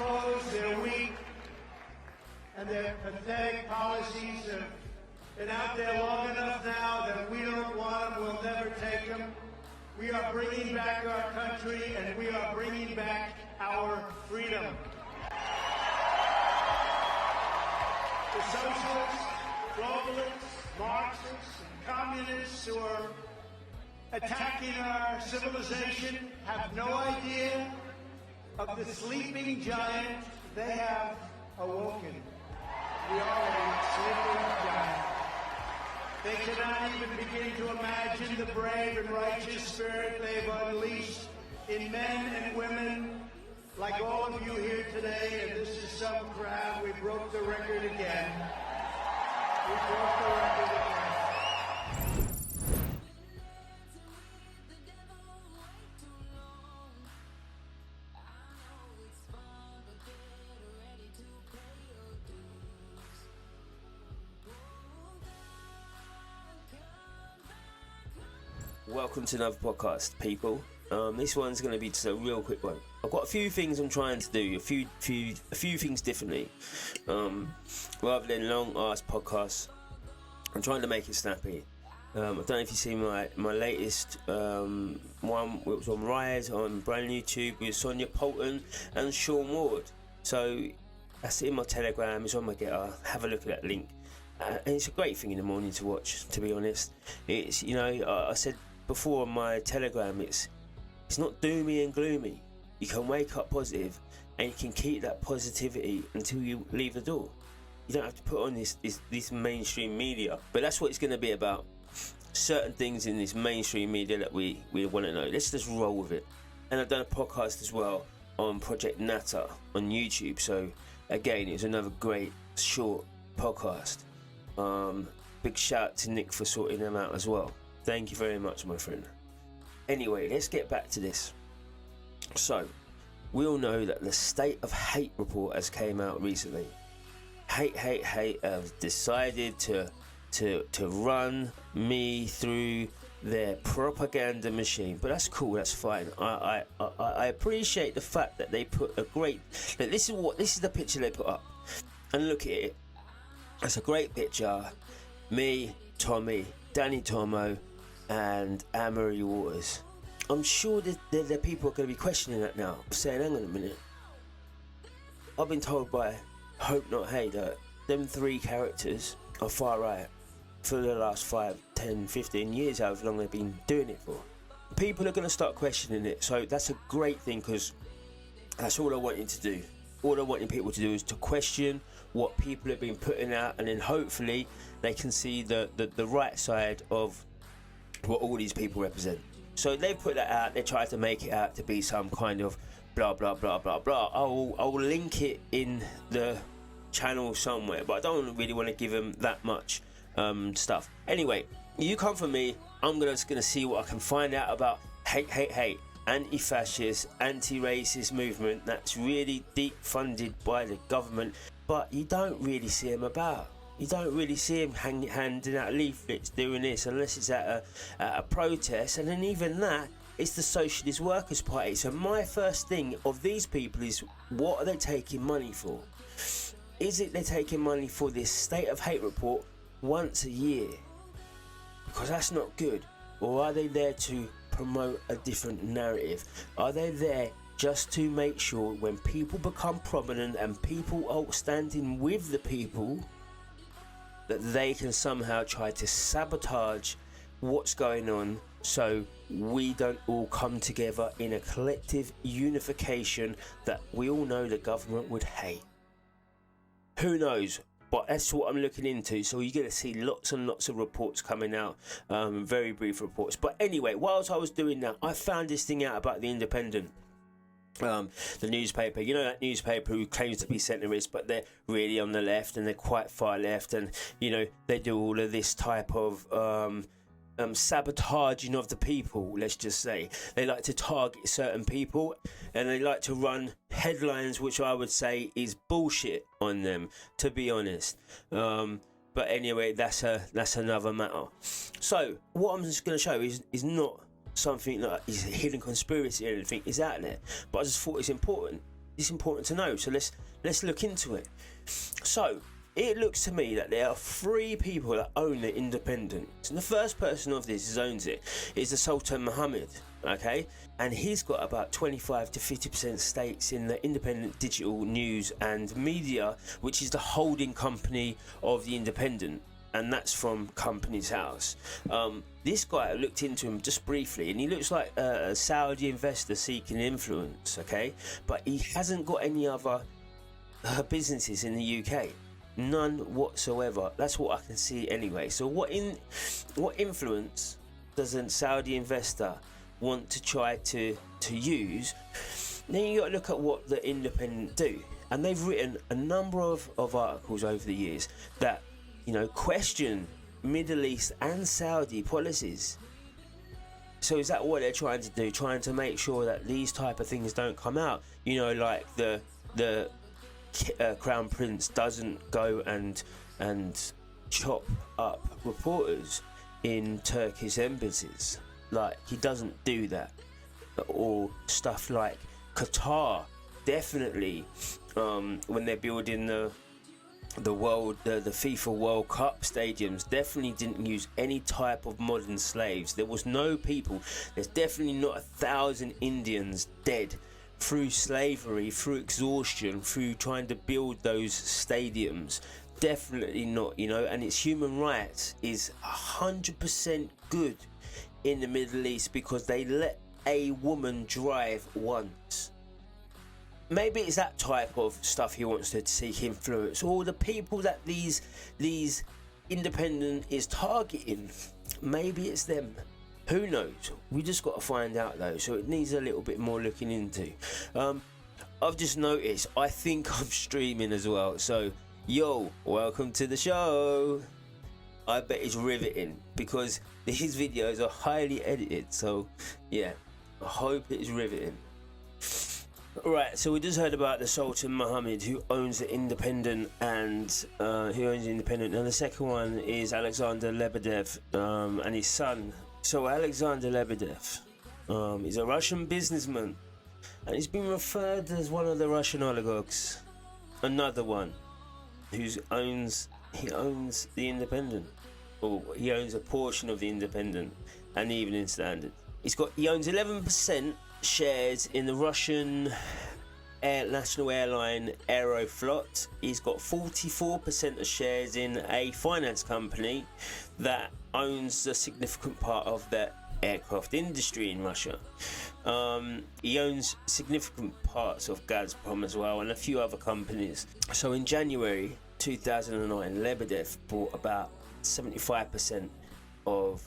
closed, they're weak, and their pathetic policies have been out there long enough now that we don't want them, we'll never take them. We are bringing back our country, and we are bringing back our freedom. The socialists, globalists, Marxists, and communists who are attacking our civilization have no idea of the sleeping giant they have awoken. We are a sleeping giant. They cannot even begin to imagine the brave and righteous spirit they've unleashed in men and women like all of you here today, and this is some crowd. We broke the record again. We broke the record again. Welcome to another podcast, people. This one's going to be just a real quick one. I've got a few things I'm trying to do, a few things differently. Rather than long ass podcasts, I'm trying to make it snappy. I don't know if you've seen my latest one, which was on Rise on brand new YouTube with Sonia Poulton and Sean Ward. So that's in my Telegram, it's on my Getter. Have a look at that link. And it's a great thing in the morning to watch, to be honest. It's, you know, I said before on my Telegram, it's not doomy and gloomy. You can wake up positive and you can keep that positivity until you leave the door. You don't have to put on this mainstream media. But that's what it's going to be about. Certain things in this mainstream media that we want to know. Let's just roll with it. And I've done a podcast as well on Project Natter on YouTube. So again, it was another great short podcast. Big shout to Nick for sorting them out as well. Thank you very much, my friend. Anyway, let's get back to this. So, we all know that the State of Hate report has came out recently. Hate have decided to run me through their propaganda machine, but that's cool. That's fine. I appreciate the fact that they put a great. This is the picture they put up, and look at it. It's a great picture. Me, Tommy, Danny Tomo, and Anne-Marie Waters. I'm sure that the people are going to be questioning that now, saying, hang on a minute. I've been told by Hope Not Hate that them three characters are far right for the last 5, 10, 15 years, however long they've been doing it for. People are going to start questioning it, so that's a great thing, because that's all I want you to do. All I want people to do is to question what people have been putting out, and then hopefully they can see the right side of what all these people represent. So they put that out, they try to make it out to be some kind of blah blah blah blah blah. I'll link it in the channel somewhere, but I don't really want to give them that much stuff. Anyway, you come for me, I'm just gonna see what I can find out about hate, anti-fascist, anti-racist movement that's really deep funded by the government, but you don't really see them about. You don't really see them handing out leaflets doing this unless it's at a protest, and then even that, it's the Socialist Workers' Party. So my first thing of these people is, what are they taking money for? Is it they're taking money for this State of Hate report once a year? Because that's not good. Or are they there to promote a different narrative? Are they there just to make sure when people become prominent and people are standing with the people, that they can somehow try to sabotage what's going on, so we don't all come together in a collective unification that we all know the government would hate? Who knows? But that's what I'm looking into. So you're going to see lots and lots of reports coming out, very brief reports. But anyway, whilst I was doing that, I found this thing out about the Independent. The newspaper, you know, that newspaper who claims to be centrist, but they're really on the left, and they're quite far left, and you know, they do all of this type of sabotaging of the people. Let's just say they like to target certain people, and they like to run headlines which I would say is bullshit on them, to be honest. But anyway, that's another matter. So what I'm just going to show is not something that is a hidden conspiracy or anything. Is out there, but I just thought it's important. it's important to know. So let's look into it. So it looks to me that there are 3 people that own the Independent. So the first person of this who owns it is the Sultan Mohammed, okay? And he's got about 25 to 50% stakes in the Independent Digital News and Media, which is the holding company of the Independent. And that's from Company's House. This guy, I looked into him just briefly, and he looks like a Saudi investor seeking influence, okay? But he hasn't got any other businesses in the UK. None whatsoever. That's what I can see anyway. So what influence does a Saudi investor want to try to use? Then you got to look at what the Independent do, and they've written a number of articles over the years that, you know, question Middle East and Saudi policies. So is that what they're trying to do? Trying to make sure that these type of things don't come out? You know, like the Crown Prince doesn't go and chop up reporters in Turkish embassies. Like, he doesn't do that. Or stuff like Qatar, definitely, when they're building the FIFA World Cup stadiums, definitely didn't use any type of modern slaves. There was no people. There's definitely not 1,000 Indians dead through slavery, through exhaustion, through trying to build those stadiums. Definitely not, you know. And its human rights is 100% good in the Middle East because they let a woman drive once. Maybe it's that type of stuff he wants to seek influence, or the people that these Independent is targeting. Maybe it's them. Who knows? We just got to find out though. So it needs a little bit more looking into. I've just noticed, I think I'm streaming as well. So yo, welcome to the show. I bet it's riveting because these videos are highly edited. So yeah, I hope it's riveting. Right, so we just heard about the Sultan Mohammed, who owns the Independent, and and the second one is Alexander Lebedev and his son. So Alexander Lebedev is a Russian businessman, and he's been referred as one of the Russian oligarchs. Another one who owns the Independent, or he owns a portion of the Independent and the Evening Standard. He owns 11% shares in the Russian national airline Aeroflot. He's got 44% of shares in a finance company that owns a significant part of the aircraft industry in Russia. He owns significant parts of Gazprom as well, and a few other companies. So in January 2009, Lebedev bought about 75% of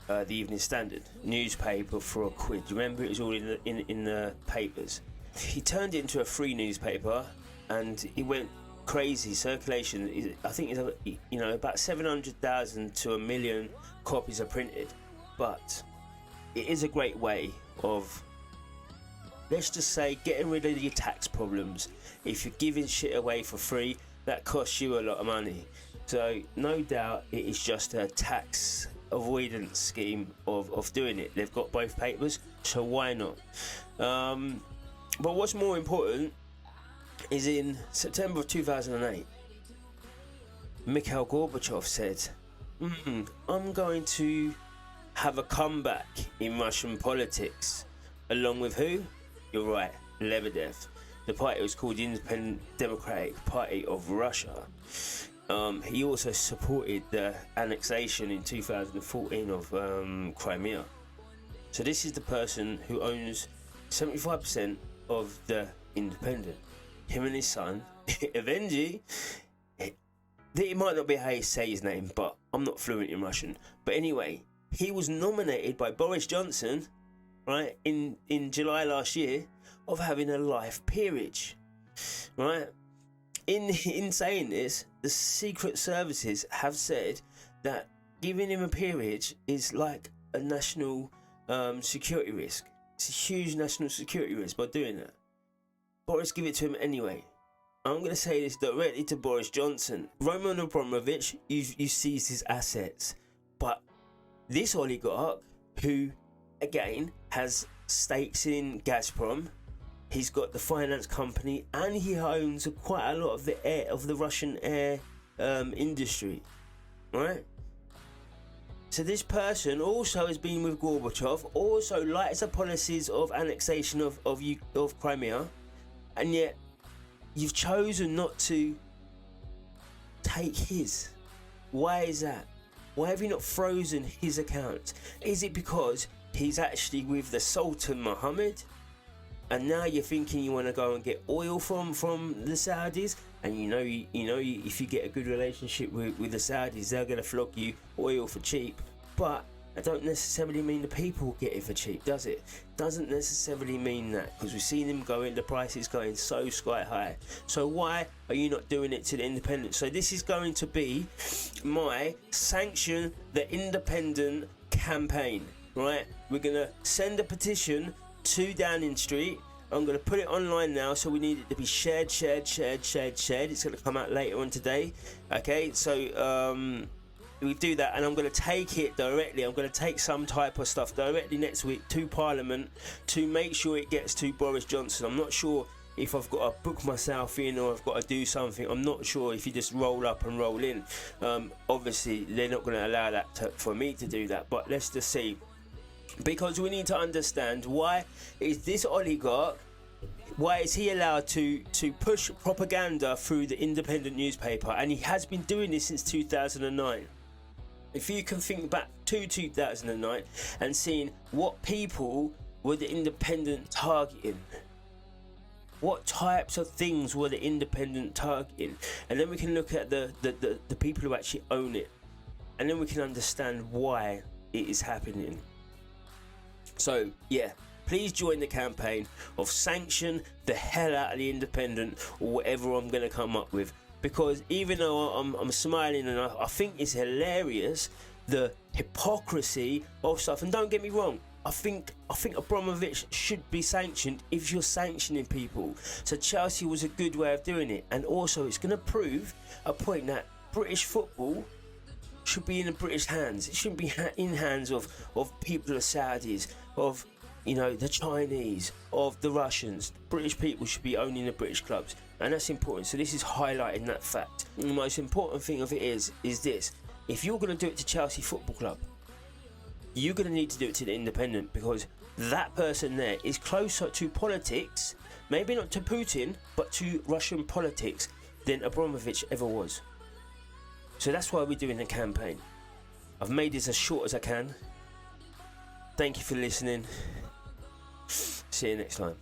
the Evening Standard newspaper for £1. Remember, it was all in the papers. He turned it into a free newspaper, and it went crazy. Circulation, I think, is about 700,000 to 1 million copies are printed. But it is a great way of, let's just say, getting rid of your tax problems. If you're giving shit away for free, that costs you a lot of money. So no doubt it is just a tax avoidance scheme of doing it. They've got both papers, so why not? But what's more important is in September of 2008, Mikhail Gorbachev said, I'm going to have a comeback in Russian politics. Along with who? You're right, Lebedev. The party was called the Independent Democratic Party of Russia. He also supported the annexation in 2014 of Crimea. So this is the person who owns 75% of the Independent. Him and his son, Evenji. It might not be how you say his name, but I'm not fluent in Russian. But anyway, he was nominated by Boris Johnson, right, in July last year, of having a life peerage, right? In saying this, the secret services have said that giving him a peerage is like a national security risk. It's a huge national security risk by doing that. Boris, give it to him anyway. I'm going to say this directly to Boris Johnson. Roman Abramovich, you seized his assets. But this oligarch, who, again, has stakes in Gazprom, He's got the finance company, and he owns quite a lot of the Russian air industry, right? So this person also has been with Gorbachev, also likes the policies of annexation of Crimea, and yet you've chosen not to take his. Why is that? Why have you not frozen his account? Is it because he's actually with the Sultan Mohammed, and now you're thinking you want to go and get oil from the Saudis, and you know if you get a good relationship with the Saudis, they're going to flog you oil for cheap? But that don't necessarily mean the people get it for cheap, does it? Doesn't necessarily mean that, because we've seen them the prices going so sky high. So why are you not doing it to the independent? So this is going to be my sanction the independent campaign, right? We're gonna send a petition to Downing Street. I'm gonna put it online now, so we need it to be shared. It's gonna come out later on today. Okay, so we do that, and I'm going to take it directly. I'm going to take some type of stuff directly next week to Parliament to make sure it gets to Boris Johnson. I'm not sure if I've got to book myself in or I've got to do something. I'm not sure if you just roll up and roll in. Obviously, they're not going to allow that for me to do that, but let's just see. Because we need to understand, why is this oligarch, why is he allowed to push propaganda through the independent newspaper? And he has been doing this since 2009. If you can think back to 2009 and seeing what people were the independent targeting, what types of things were the independent targeting, and then we can look at the people who actually own it, and then we can understand why it is happening. So yeah, please join the campaign of sanction the hell out of the independent, or whatever I'm going to come up with. Because even though I'm smiling and I think it's hilarious, the hypocrisy of stuff, and don't get me wrong, I think Abramovich should be sanctioned if you're sanctioning people. So Chelsea was a good way of doing it, and also it's going to prove a point that British football should be in the British hands. It shouldn't be in hands of people of Saudis, of the Chinese, of the Russians. British people should be owning the British clubs, and that's important. So this is highlighting that fact. And the most important thing of it is this: if you're going to do it to Chelsea Football Club, you're going to need to do it to the independent, because that person there is closer to politics, maybe not to Putin, but to Russian politics, than Abramovich ever was. So that's why we're doing the campaign. I've made this as short as I can. Thank you for listening. See you next time.